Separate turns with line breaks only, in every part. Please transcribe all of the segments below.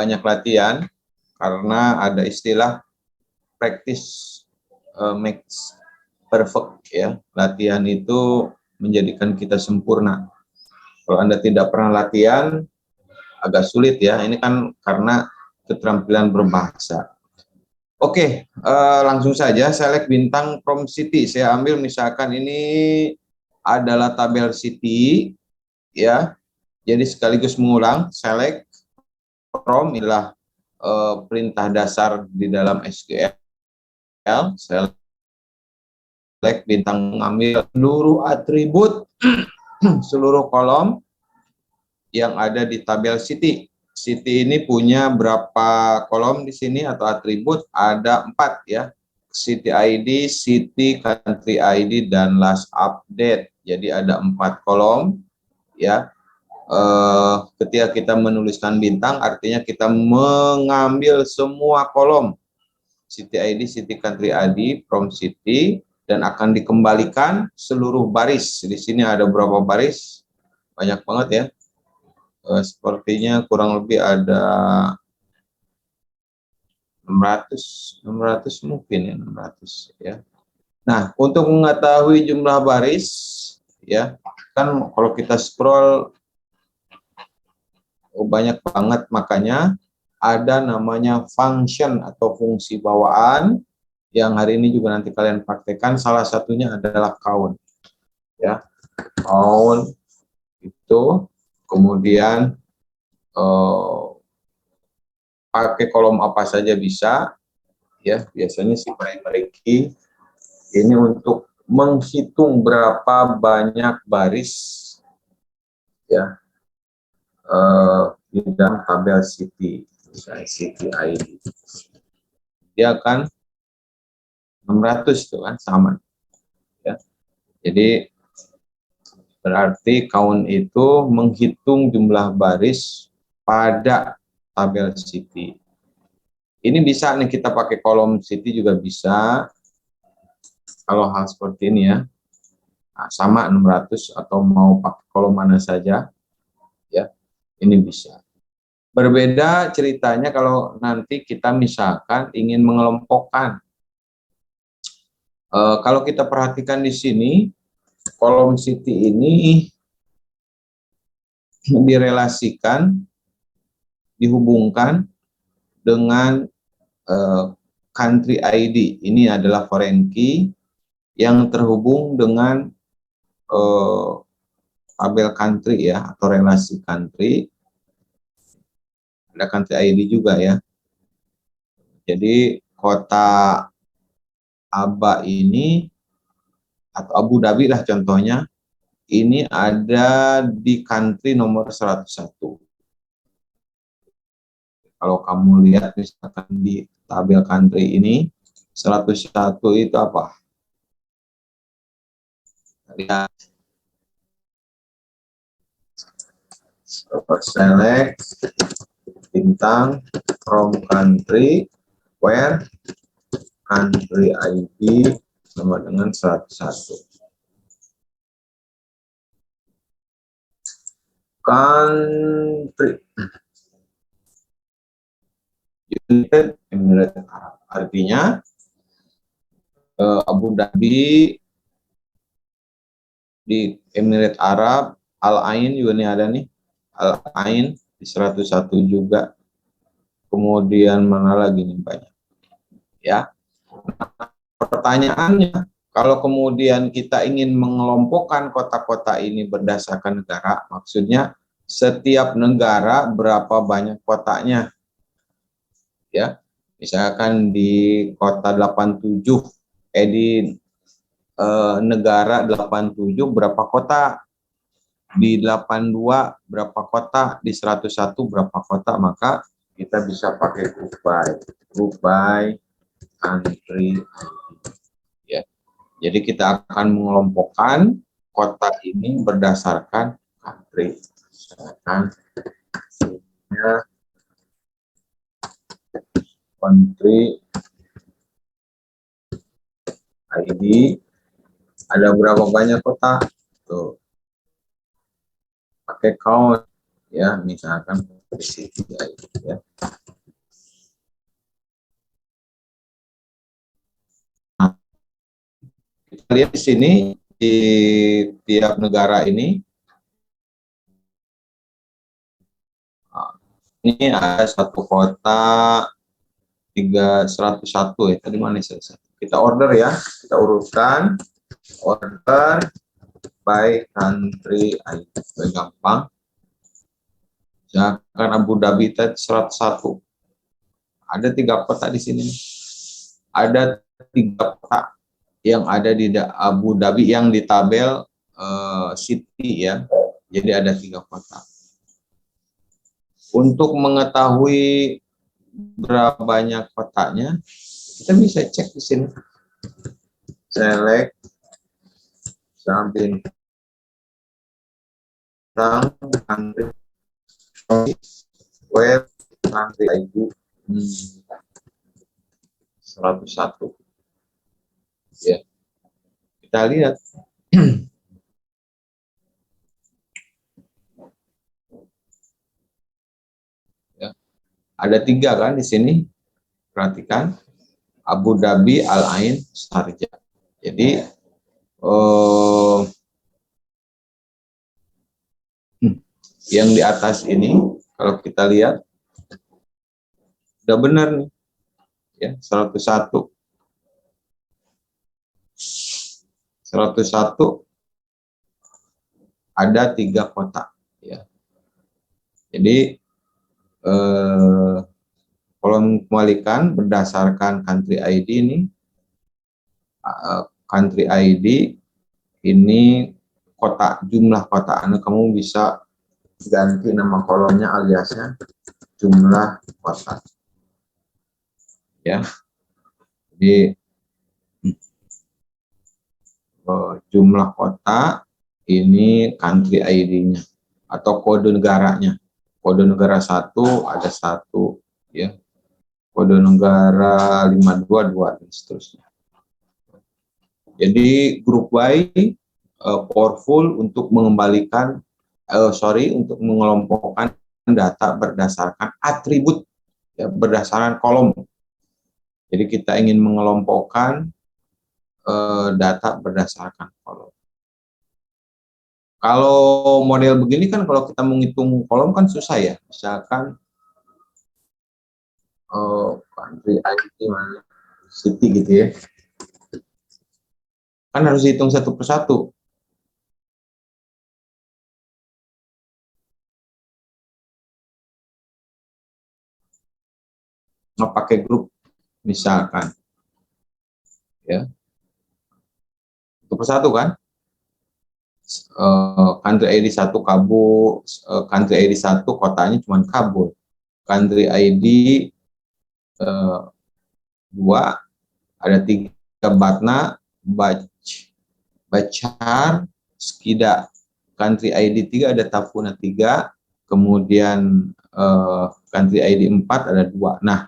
banyak latihan karena ada istilah practice makes perfect ya. Latihan itu menjadikan kita sempurna. Kalau Anda tidak pernah latihan, agak sulit ya. Ini kan karena keterampilan berbahasa. Oke, langsung saja select bintang from city. Saya ambil misalkan ini adalah tabel city ya. Jadi sekaligus mengulang, select from inilah perintah dasar di dalam SQL. Select bintang, mengambil seluruh atribut seluruh kolom yang ada di tabel city. City ini punya berapa kolom di sini atau atribut? Ada 4 ya. City ID, city, country ID, dan last update. Jadi ada 4 kolom ya. Ketika kita menuliskan bintang, artinya kita mengambil semua kolom city ID, city, country ID from city, dan akan dikembalikan seluruh baris. Di sini ada berapa baris? Banyak banget ya. Sepertinya kurang lebih ada 600 mungkin ya, 600 ya. Nah, untuk mengetahui jumlah baris ya, kan kalau kita scroll banyak banget, makanya ada namanya function atau fungsi bawaan yang hari ini juga nanti kalian praktekkan. Salah satunya adalah count ya. Count itu kemudian pakai kolom apa saja bisa ya, biasanya si primary key ini untuk menghitung berapa banyak baris ya di dalam tabel city, misalnya city ID dia akan 600 itu kan sama ya. Jadi berarti count itu menghitung jumlah baris pada tabel city. Ini bisa nih kita pakai kolom city juga bisa. Kalau hal seperti ini ya. Nah, sama 600 atau mau pakai kolom mana saja ya. Ini bisa. Berbeda ceritanya kalau nanti kita misalkan ingin mengelompokkan. Kalau kita perhatikan di sini kolom city ini direlasikan, dihubungkan dengan country ID. Ini adalah foreign key yang terhubung dengan tabel country ya, atau relasi country. Ada country ID juga ya. Jadi kota Aba ini atau Abu Dhabi lah contohnya, ini ada di country nomor 101. Kalau kamu lihat misalkan di tabel country ini 101 itu apa? Lihat. Select bintang from country where country ID sama dengan 101. Country United Emirates Arab, artinya Abu Dhabi di Emirat Arab. Al Ain juga nih ada nih, Al Ain di 101 juga. Kemudian mana lagi nih banyak ya. Pertanyaannya, kalau kemudian kita ingin mengelompokkan kota-kota ini berdasarkan negara, maksudnya setiap negara berapa banyak kotanya ya. Misalkan di kota 87 di negara 87 berapa kota, di 82 berapa kota, di 101 berapa kota, maka kita bisa pakai group by country ya. Jadi kita akan mengelompokkan kota ini berdasarkan country. Misalkan country ID ada berapa banyak kota tuh, pakai count ya, misalkan city ID ya. kita lihat di sini di tiap negara ini ada satu kota 101 ya. Tadi mana sih? Kita order ya, kita urutkan, order by country ID. Gampang. Misalkan Abu Dhabi tadi 101. Ada 3 kota di sini. Ada 3 kota yang ada di Abu Dhabi yang di tabel city ya. Jadi ada 3 kota. Untuk mengetahui berapa banyak kotanya, kita bisa cek di sini. Select sambil country web country ID 101. Ya, kita lihat. Ya, ada 3 kan di sini. Perhatikan, Abu Dhabi, Al Ain, Sharjah. Jadi yang di atas ini kalau kita lihat udah benar nih ya, 101 ada 3 kota ya. Jadi kalau mengembalikan berdasarkan country ID ini, country ID ini kota, jumlah kota Anda, kamu bisa ganti nama kolomnya aliasnya jumlah kota ya. Jadi jumlah kota ini country ID-nya atau kode negaranya. Kode negara 1 ada 1 ya. Kode negara 522 dan seterusnya. Jadi group by powerful untuk mengembalikan untuk mengelompokkan data berdasarkan atribut ya, berdasarkan kolom. Jadi kita ingin mengelompokkan data berdasarkan kolom. Kalau model begini kan kalau kita menghitung kolom kan susah ya. Misalkan country ID mana city gitu ya. Kan harus dihitung satu persatu. Nggak pakai grup misalkan ya. Satu persatu kan. Country ID 1 Kabul, country ID 1 kotanya cuma Kabul. Country ID 2 ada 3 Batna, Bachar, Skida. Country ID 3 ada Tafuna 3, kemudian country ID 4 ada 2. Nah,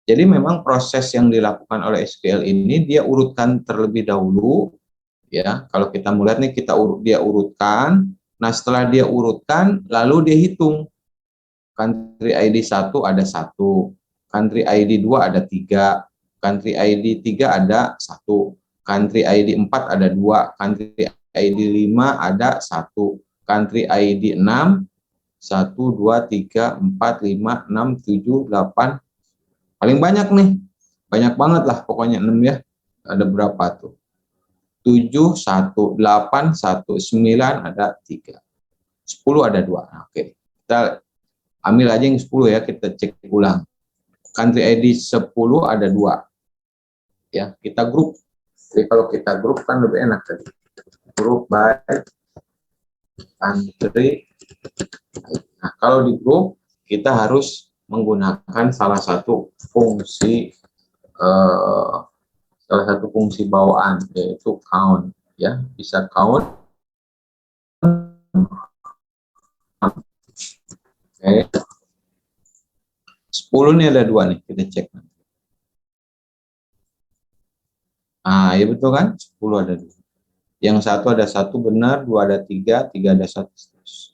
jadi memang proses yang dilakukan oleh SQL ini dia urutkan terlebih dahulu ya. Kalau kita melihat nih dia urutkan. Nah, setelah dia urutkan lalu dia hitung. Country ID 1 ada 1, country ID 2 ada 3, country ID 3 ada 1, country ID 4 ada 2, country ID 5 ada 1, country ID 6 1 2 3 4 5 6 7 8. Paling banyak nih. Banyak banget lah pokoknya 6 ya. Ada berapa tuh? 7 1 8 1 9 ada 3. 10 ada 2. Nah, oke. Kita ambil aja yang 10 ya, kita cek ulang. Country ID 10 ada 2. Ya, kita grup. Jadi kalau kita grup kan lebih enak tadi. Grup by country. Nah, kalau di grup kita harus menggunakan salah satu fungsi bawaan yaitu count ya, bisa count. Oke. 10 nih ada 2 nih, kita cek. Ah, ya betul kan? 10 ada 2. Yang 1 ada 1 benar, 2 ada 3, 3 ada 1.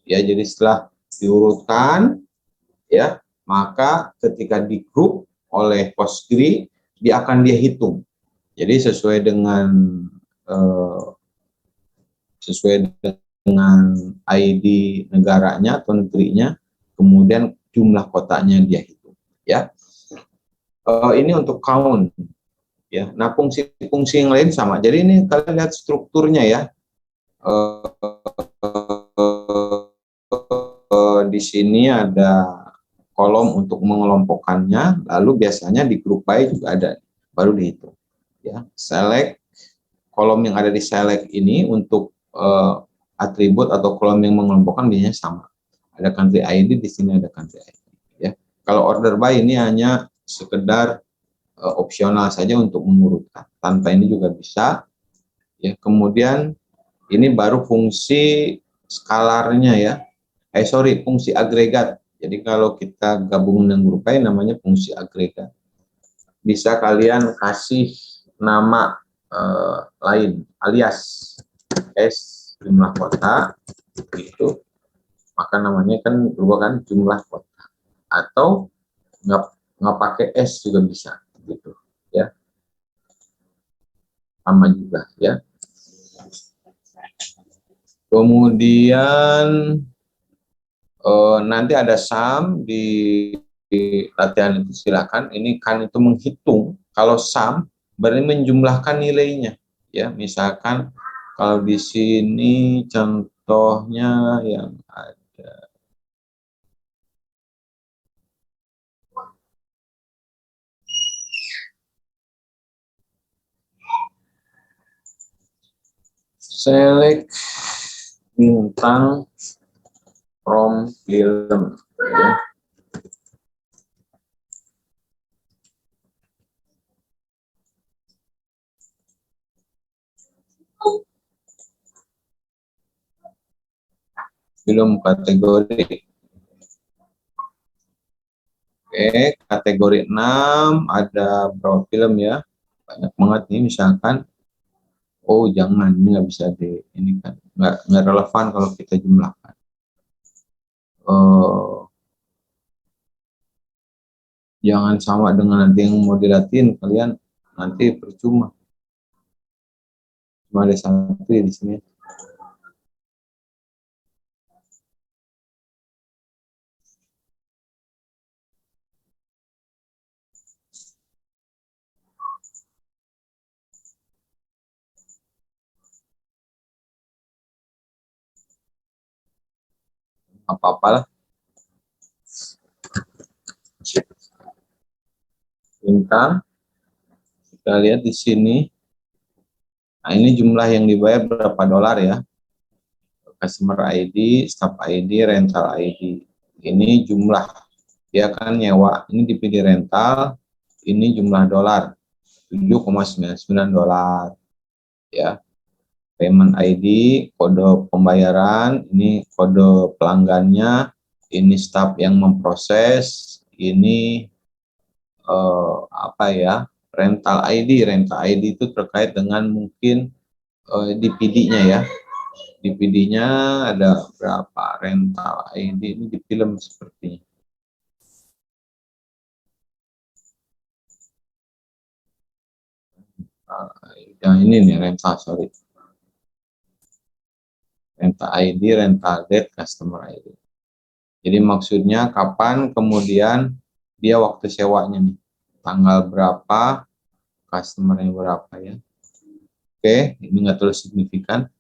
Ya, jadi setelah diurutkan ya, maka ketika di grup oleh Postgre dia akan hitung. Jadi sesuai dengan eh, sesuai dengan ID negaranya atau negerinya, kemudian jumlah kotaknya dia hitung. Ya, ini untuk count. Ya, nah fungsi-fungsi yang lain sama. Jadi ini kalian lihat strukturnya ya. Di sini ada kolom untuk mengelompokkannya, lalu biasanya di grup by juga ada, baru dihitung. Ya, select, kolom yang ada di select ini untuk atribut atau kolom yang mengelompokkan biasanya sama. Ada country ID, di sini ada country ID. Ya, kalau order by ini hanya sekedar opsional saja untuk mengurutkan. Tanpa ini juga bisa. Ya, kemudian ini baru fungsi skalarnya ya. Fungsi agregat. Jadi kalau kita gabung dengan grup by namanya fungsi agregat. Bisa kalian kasih nama lain, alias S jumlah kota gitu, maka namanya kan berubah kan jumlah kota, atau nggak pakai S juga bisa gitu ya, sama juga ya. Kemudian nanti ada sum di latihan itu, silakan. Ini kan itu menghitung. Kalau sum berarti menjumlahkan nilainya. Ya, misalkan kalau di sini contohnya yang ada select bintang from film. Ya. Film kategori. Oke, kategori 6 ada berapa film ya? Banyak banget nih, misalkan. Oh, jangan, ini nggak bisa ini kan nggak relevan kalau kita jumlahkan. Jangan sama dengan nanti yang mau dilatih kalian, nanti percuma. Cuma ada satu ya di sini. Apa-apalah. Bintang. Kita lihat di sini. Nah, ini jumlah yang dibayar berapa dolar ya. Customer ID, staff ID, rental ID. Ini jumlah. Dia kan nyewa. Ini dipilih rental. Ini jumlah dolar. 7,99 dolar. Ya. Payment ID, kode pembayaran, ini kode pelanggannya, ini staff yang memproses, ini apa ya, rental ID itu terkait dengan mungkin DPD-nya ya. DPD-nya ada berapa, rental ID ini di film sepertinya. Yang ini nih rental, sorry. Rental ID, rental date, customer ID. Jadi maksudnya kapan kemudian dia waktu sewanya nih. Tanggal berapa, customer yang berapa ya. Oke, ini nggak terlalu signifikan.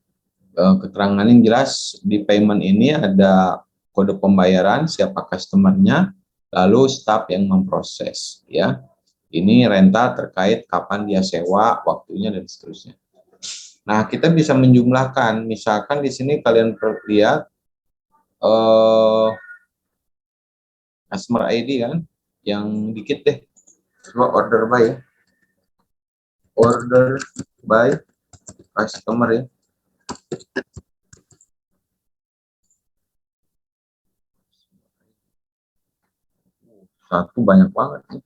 Keterangan yang jelas di payment ini ada kode pembayaran, siapa customernya, lalu staff yang memproses ya. Ini rental terkait kapan dia sewa, waktunya dan seterusnya. Nah, kita bisa menjumlahkan, misalkan di sini kalian lihat customer ID kan, yang dikit deh, coba order by ya, order by customer ya. Satu banyak banget nih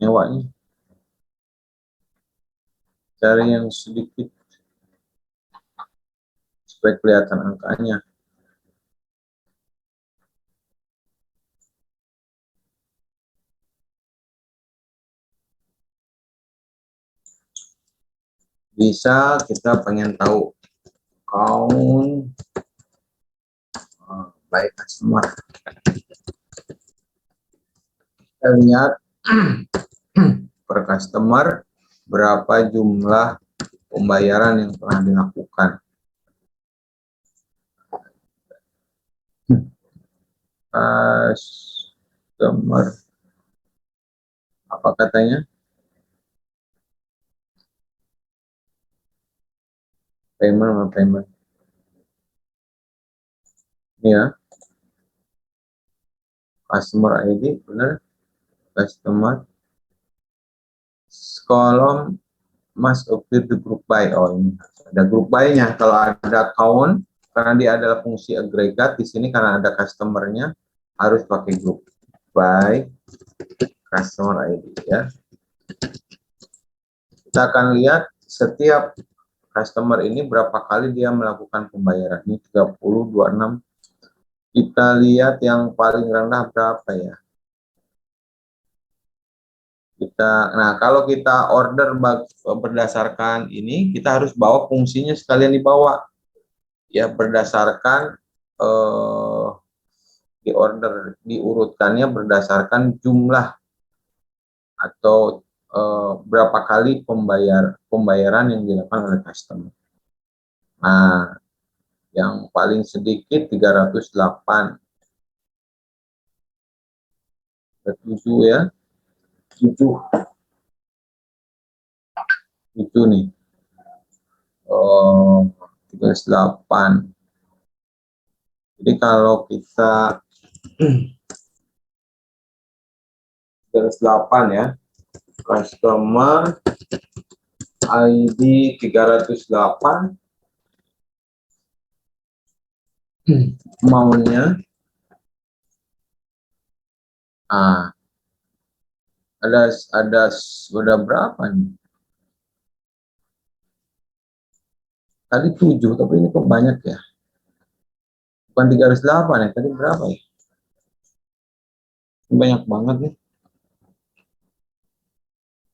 nyewanya. Cari yang sedikit supaya kelihatan angkanya. Bisa kita pengen tahu count by customer. Kita lihat per customer berapa jumlah pembayaran yang telah dilakukan. Customer, apa katanya? Payment. Ya, customer ID, benar. Customer kolom must appear the group by. Oh, ini ada group by-nya. Kalau ada count, karena dia adalah fungsi agregat di sini, karena ada customer-nya harus pakai group by customer ID ya. Kita akan lihat setiap customer ini berapa kali dia melakukan pembayaran. Ini 30, 26. Kita lihat yang paling rendah berapa ya. Nah, kalau kita order berdasarkan ini, kita harus bawa fungsinya sekalian dibawa. Ya, berdasarkan di order, diurutkannya berdasarkan jumlah atau berapa kali pembayaran yang dilakukan oleh customer. Nah, yang paling sedikit 308. 7 ya. 7 nih. 38. Jadi kalau kita 38 ya, customer ID 308, maunya ada sudah berapa nih? Tadi 7, tapi ini kok banyak ya? Bukan 308 ya, tadi berapa ya? Banyak banget nih.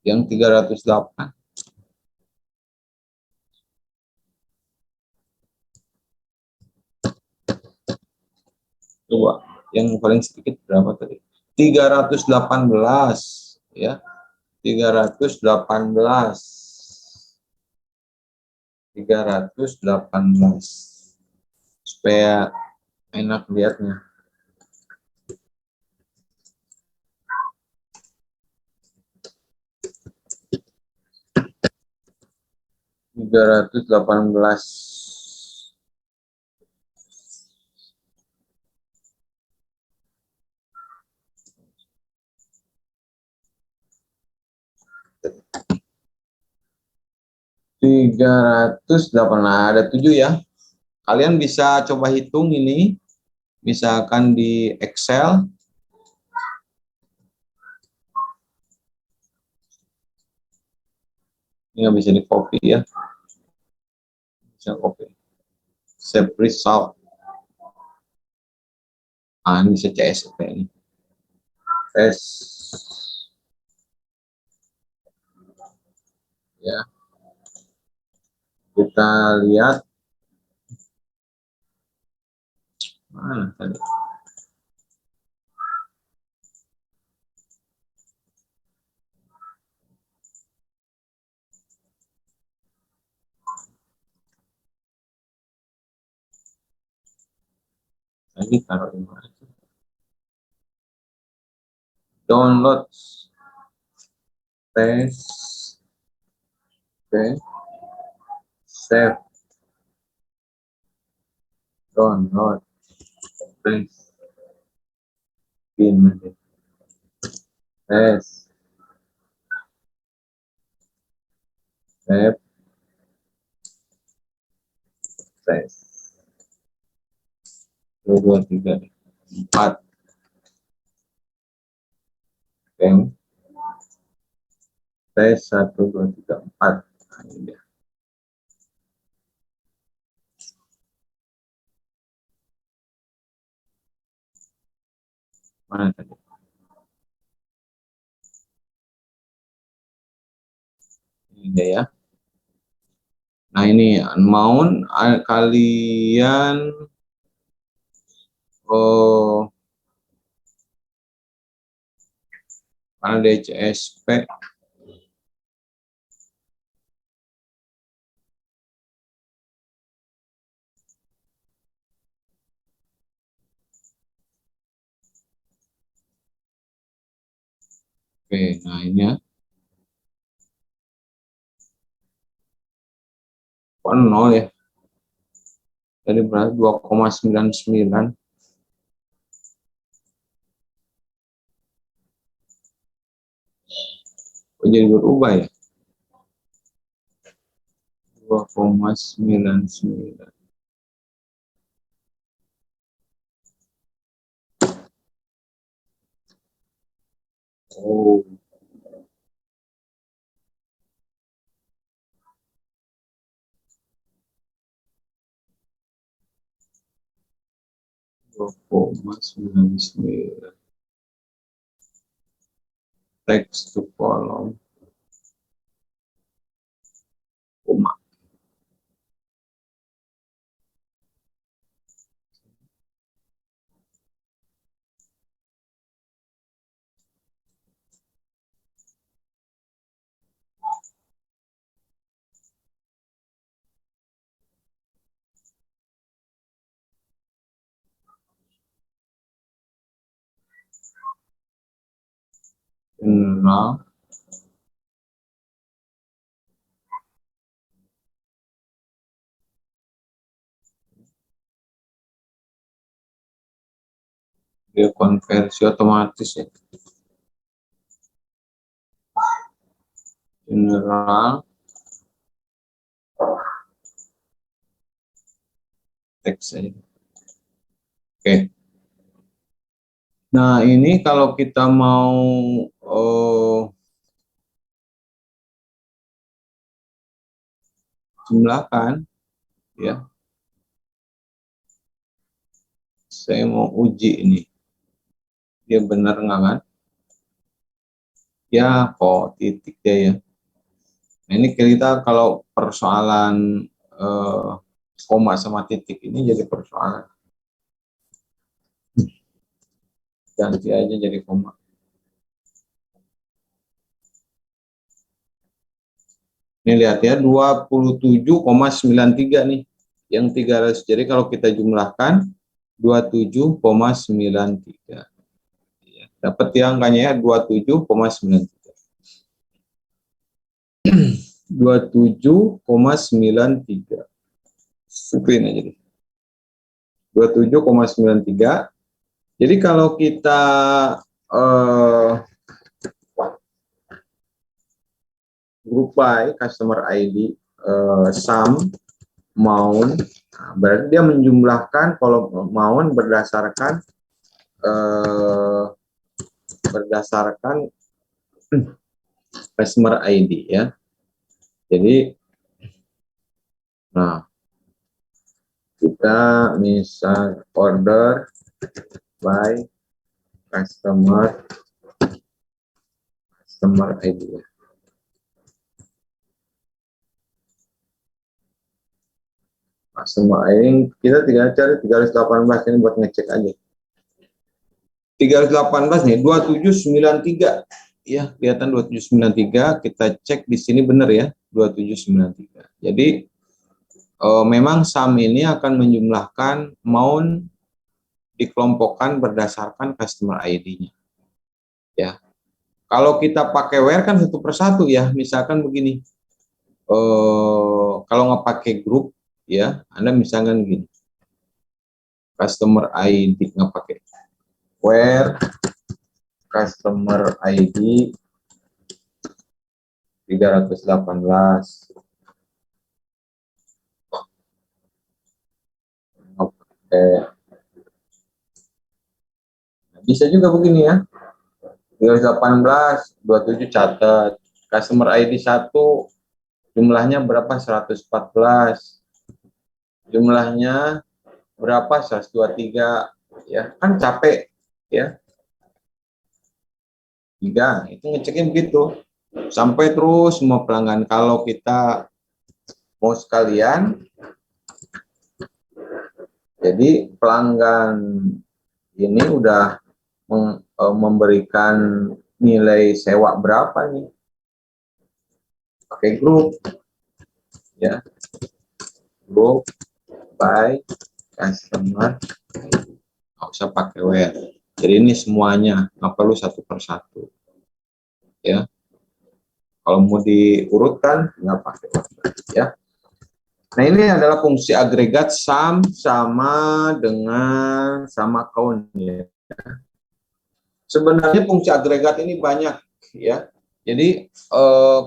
Yang 308. Coba, yang paling sedikit berapa tadi? 318 ya. 318. 318. Supaya enak lihatnya. Tiga ratus delapan belas. Nah, ada 7 ya. Kalian bisa coba hitung ini, misalkan di Excel. Ini bisa di copy ya. Bisa copy. Save result. Ini bisa CSV ini. Tes. Ya. Kita lihat. Mana tadi? Tadi taruh di mana? Download. Tes. Oke. Save. Download. Tes. Pin. Tes. Save. Tes. 1, 2, 3, 4. Oke. Tes 1, 2, 3, 4. Nah, ini dia. Mana tadi? Ini dia ya. Nah ini amount kalian karena DCSP oke, nah ini ya nol ya, jadi berarti 2,99. Jadi berubah ya, 2,99. Oh, 2,99. Text to column, koma. General, dia konversi otomatis ya. General, teks aja. Oke. Nah, ini kalau kita mau jumlahkan, ya, saya mau uji ini, dia benar nggak kan? Ya, kok titik dia ya. Nah, ini kita kalau persoalan koma sama titik ini jadi persoalan. Ganti aja jadi koma. Ini lihat ya, 27,93 nih. Yang 300. Jadi kalau kita jumlahkan 27,93. Ya, dapat ya angkanya ya, 27,93. 27,93. Screen aja deh. 27,93. Jadi kalau kita group by customer ID sum amount, nah, berarti dia menjumlahkan kolom amount berdasarkan customer ID ya. Jadi nah kita misal order by customer ID ya. Customer ID kita tinggal cari 318 ini buat ngecek aja. 318 nih 2793 ya, kelihatan 2793. Kita cek di sini benar ya, 2793. Jadi memang sum ini akan menjumlahkan amount dikelompokkan berdasarkan customer ID-nya. Ya. Kalau kita pakai where kan satu persatu ya, misalkan begini. Kalau nggak pakai grup ya, Anda misalkan gini. Customer ID nggak pakai where customer ID 318. Oke. Bisa juga begini ya. 318, 27 catat. Customer ID 1 jumlahnya berapa? 114. Jumlahnya berapa? 123. Ya, kan capek ya. 3, itu ngeceknya begitu. Sampai terus semua pelanggan. Kalau kita mau sekalian, jadi pelanggan ini udah memberikan nilai sewa berapa nih, pakai grup ya, grup by customer, nggak usah pakai where. Jadi ini semuanya, nggak perlu satu persatu ya. Kalau mau diurutkan nggak pakai ya. Nah, ini adalah fungsi agregat sum sama dengan sama count ya. Sebenarnya fungsi agregat ini banyak ya. Jadi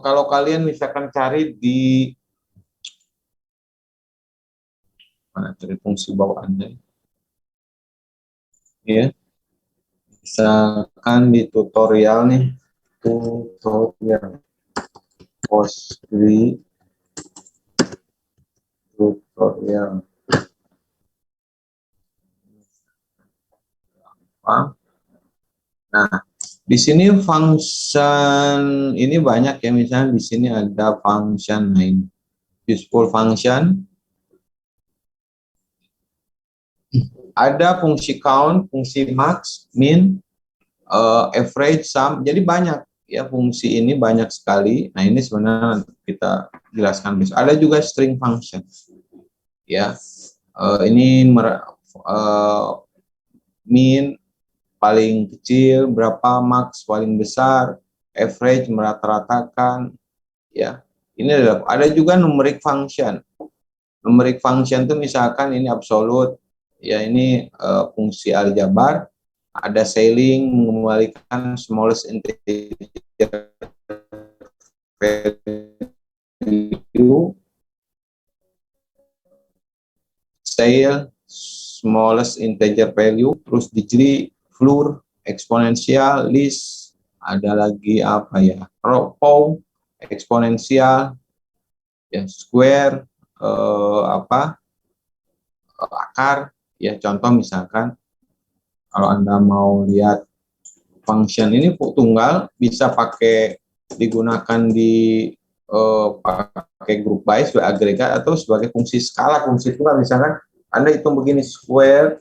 kalau kalian misalkan cari di mana cari fungsi bawaannya ya. Misalkan di tutorial nih, tutorial Postgre tutorial apa? Nah, di sini function ini banyak ya, misalnya di sini ada function lain, useful function, ada fungsi count, fungsi max, min, average, sum, jadi banyak ya, fungsi ini banyak sekali. Nah, ini sebenarnya kita jelaskan besok. Ada juga string function ya, ini min paling kecil berapa, max paling besar, average merata-ratakan ya. Ini ada juga numeric function. Numeric function itu misalkan ini absolute ya, ini fungsi aljabar. Ada ceiling mengembalikan smallest integer value, scale smallest integer value, terus degree, floor, eksponensial, list, ada lagi apa ya, row, eksponensial, ya, square, akar, ya. Contoh misalkan kalau Anda mau lihat function ini tunggal, bisa digunakan di pakai group by sebagai agregat atau sebagai fungsi skala, fungsi tunggal. Misalkan Anda hitung begini, square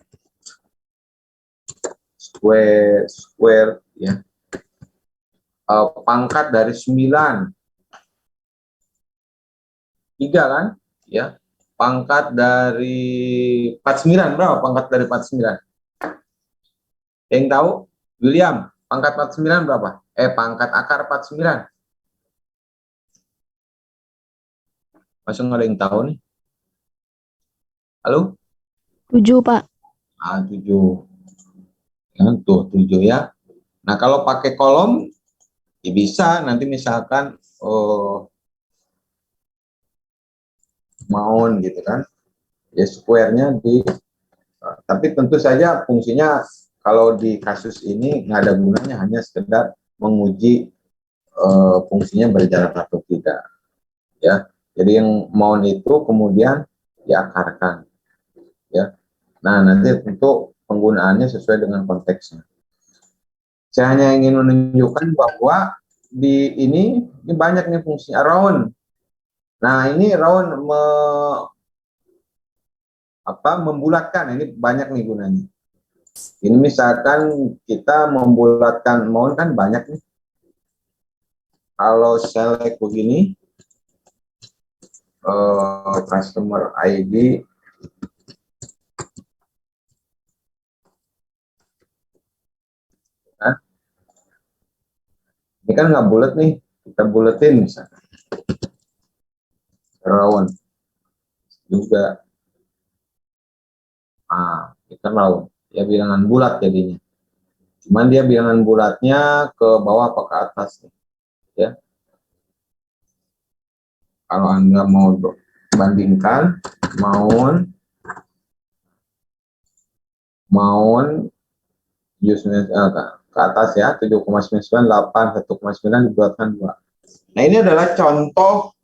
ya, pangkat dari 9, 3 kan ya, pangkat dari 49 berapa, pangkat dari 49 yang tahu? William, pangkat 49 berapa? Pangkat akar 49 masih nggak ada yang tahu nih? Halo?
7, Pak.
7 ya, tuh 7 ya. Nah, kalau pakai kolom ya bisa, nanti misalkan mount gitu kan ya, square-nya di tapi tentu saja fungsinya kalau di kasus ini nggak ada gunanya, hanya sekedar menguji fungsinya berjalan atau tidak ya. Jadi yang mount itu kemudian diakarkan ya. Nah, nanti tentu penggunaannya sesuai dengan konteksnya. Saya hanya ingin menunjukkan bahwa di ini banyak nih fungsi round. Nah, ini round membulatkan, ini banyak nih gunanya. Ini misalkan kita membulatkan mount kan banyak nih. Kalau select begini, customer ID, nah, ini kan nggak bulat nih, kita buletin misalkan round juga, kita round ya, bilangan bulat jadinya. Cuman dia bilangan bulatnya ke bawah apa ke atas nih ya. Kalau Anda mau bandingkan mount ke atas ya, 7,998, 1,9 dibulatkan 2. Nah, ini adalah contoh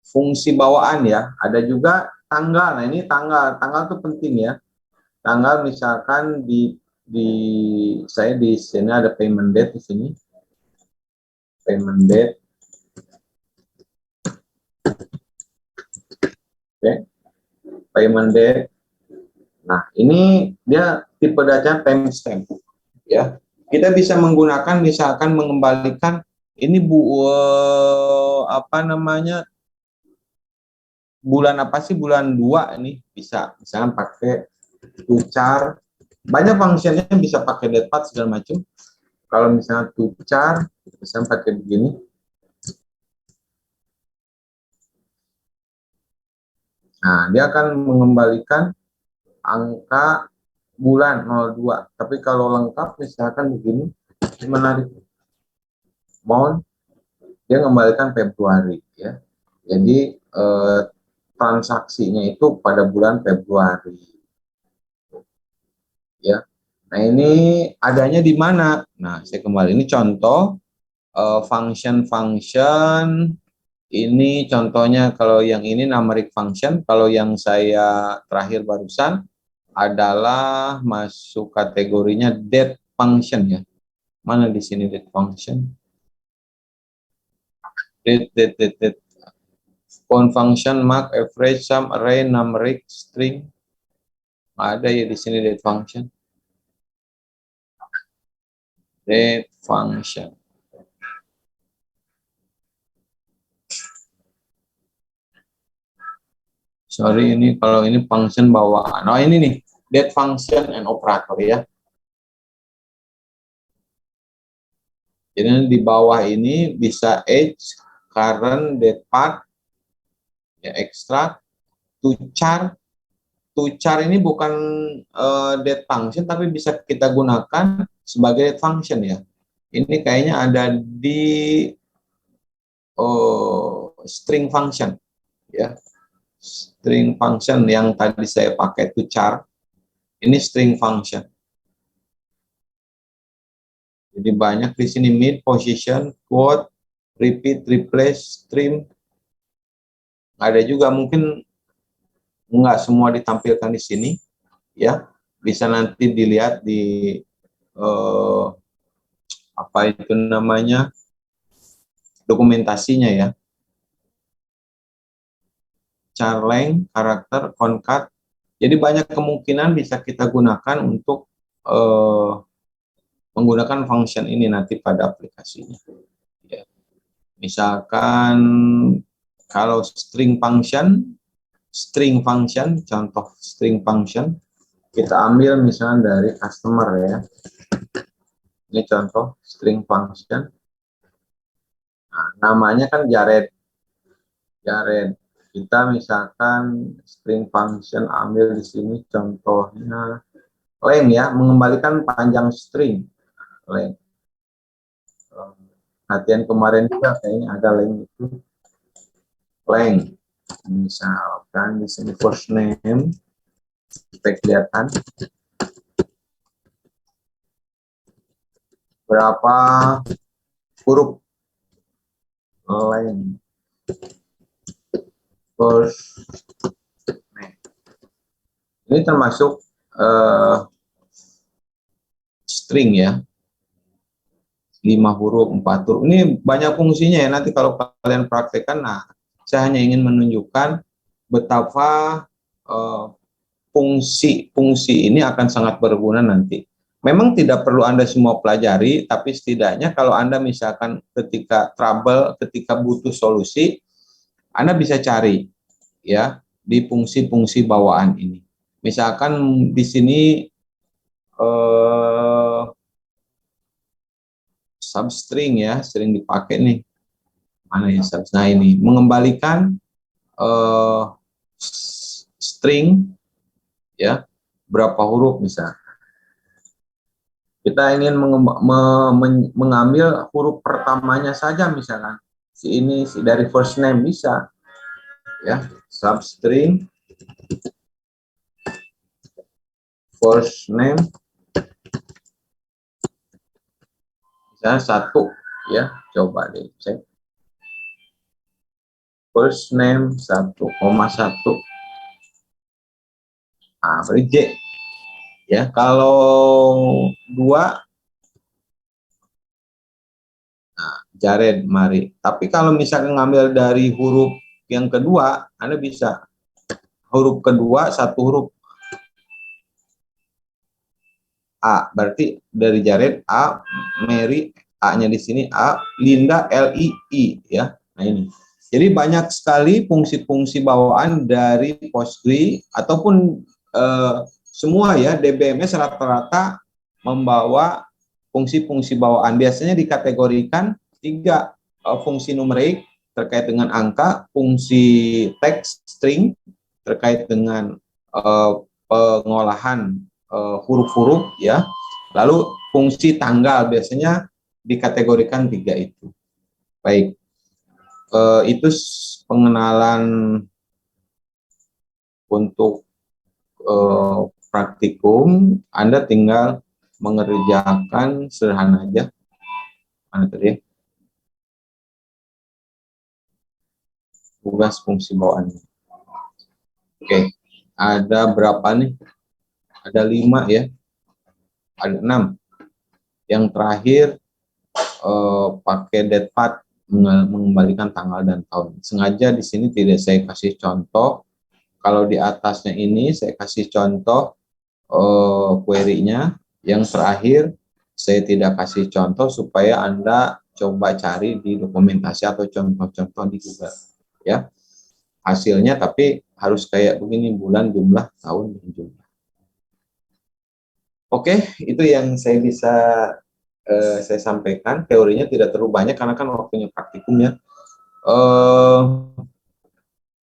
fungsi bawaan ya. Ada juga tanggal. Nah, ini tanggal itu penting ya. Tanggal misalkan di saya di sini ada payment date di sini. payment date. Oke, payment date. Nah, ini dia tipe data timestamp ya. Kita bisa menggunakan misalkan mengembalikan ini apa namanya, bulan apa sih, bulan 2 ini bisa misalkan pakai tucar. Banyak fungsinya, bisa pakai date path segala macam. Kalau misalnya tucar bisa pakai begini. Nah, dia akan mengembalikan angka bulan 02. Tapi kalau lengkap misalkan begini, menarik. Mau dia mengembalikan Februari ya. Jadi transaksinya itu pada bulan Februari ya. Nah, ini adanya di mana? Nah, saya kembali, ini contoh function ini contohnya. Kalau yang ini numeric function, kalau yang saya terakhir barusan adalah masuk kategorinya date function ya. Mana di sini date function? Date. Count function, mark, average, sum, array, numeric, string. Ada ya di sini date function. Date function. Sorry, ini kalau ini function bawaan. Oh, ini nih, date function and operator ya. Jadi di bawah ini bisa age, current, date path, ya, extract, tuchar. Tuchar ini bukan date function, tapi bisa kita gunakan sebagai date function ya. Ini kayaknya ada di string function ya. String function yang tadi saya pakai tuchar, ini string function. Jadi banyak di sini, mid, position, quote, repeat, replace, stream. Ada juga, mungkin nggak semua ditampilkan di sini ya. Bisa nanti dilihat di apa itu namanya, dokumentasinya ya. Char length, karakter, concat. Jadi banyak kemungkinan bisa kita gunakan untuk menggunakan function ini nanti pada aplikasinya. Ya. Misalkan kalau string function, contoh string function, kita ambil misalnya dari customer ya. Ini contoh string function. Nah, namanya kan Jared. Kita misalkan string function ambil di sini contohnya length ya, mengembalikan panjang string. Length. Latihan kemarin juga kayaknya ada length itu. Length. Misalkan di sini first name, supaya kelihatan berapa huruf. Length first name. Ini termasuk string ya. 5 huruf, 4 huruf. Ini banyak fungsinya ya, nanti kalau kalian praktekkan. Nah, saya hanya ingin menunjukkan betapa fungsi-fungsi ini akan sangat berguna nanti. Memang tidak perlu Anda semua pelajari, tapi setidaknya kalau Anda misalkan ketika trouble, ketika butuh solusi, Anda bisa cari ya di fungsi-fungsi bawaan ini. Misalkan di sini substring ya, sering dipakai nih. Mana ya substring? Nah, ini mengembalikan string ya, berapa huruf misalnya. Kita ingin mengambil huruf pertamanya saja misalkan. Si dari first name bisa ya, substring first name misalnya 1 ya, coba deh cek. First name 1,1. Nah, beri J ya. Kalau 2, nah, J Jared, Mari. Tapi kalau misalkan ngambil dari huruf yang kedua, Anda bisa huruf kedua satu huruf A. Berarti dari Jared A, Mary A-nya di sini A, Linda L-I-I ya. Nah ini. Jadi banyak sekali fungsi-fungsi bawaan dari Postgre ataupun semua ya DBMS rata-rata membawa fungsi-fungsi bawaan. Biasanya dikategorikan 3 fungsi numerik terkait dengan angka, fungsi teks string terkait dengan pengolahan huruf-huruf ya. Lalu fungsi tanggal biasanya dikategorikan 3 itu. Baik. Itu pengenalan untuk praktikum. Anda tinggal mengerjakan sederhana aja. Mana tadi? Tugas fungsi bawaan. Oke, ada berapa nih? Ada 5 ya. Ada 6. Yang terakhir pakai date mengembalikan tanggal dan tahun. Sengaja di sini tidak saya kasih contoh. Kalau di atasnya ini saya kasih contoh query-nya. Yang terakhir saya tidak kasih contoh supaya Anda coba cari di dokumentasi atau contoh-contoh di Google ya. Hasilnya tapi harus kayak begini, bulan, jumlah, tahun, dan jumlah. Oke, itu yang saya bisa saya sampaikan. Teorinya tidak terlalu banyak karena kan waktunya praktikum ya.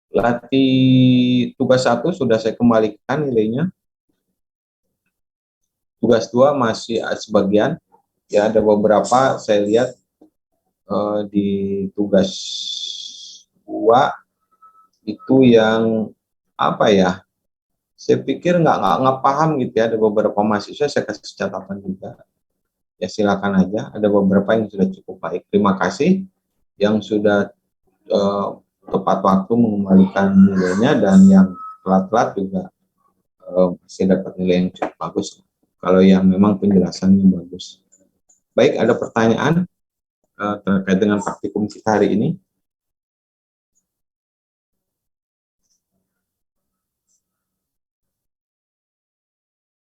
Latih tugas 1 sudah saya kembalikan nilainya. Tugas 2 masih sebagian. Ya, ada beberapa saya lihat di tugas 2 itu yang apa ya? Saya pikir nggak paham gitu ya. Ada beberapa mahasiswa saya kasih catatan juga. Ya silakan aja. Ada beberapa yang sudah cukup baik. Terima kasih yang sudah tepat waktu mengembalikan nilainya, dan yang telat-telat juga masih dapat nilai yang cukup bagus kalau yang memang penjelasannya bagus. Baik, ada pertanyaan terkait dengan praktikum kita hari ini?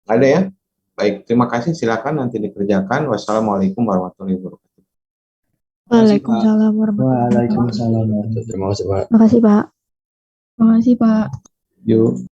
Ada ya? Baik, terima kasih. Silakan nanti dikerjakan. Wassalamualaikum warahmatullahi wabarakatuh.
Waalaikumsalam warahmatullahi wabarakatuh.
Waalaikumsalam warahmatullahi wabarakatuh. Terima kasih, Pak.
Terima kasih, Pak.
Yuk.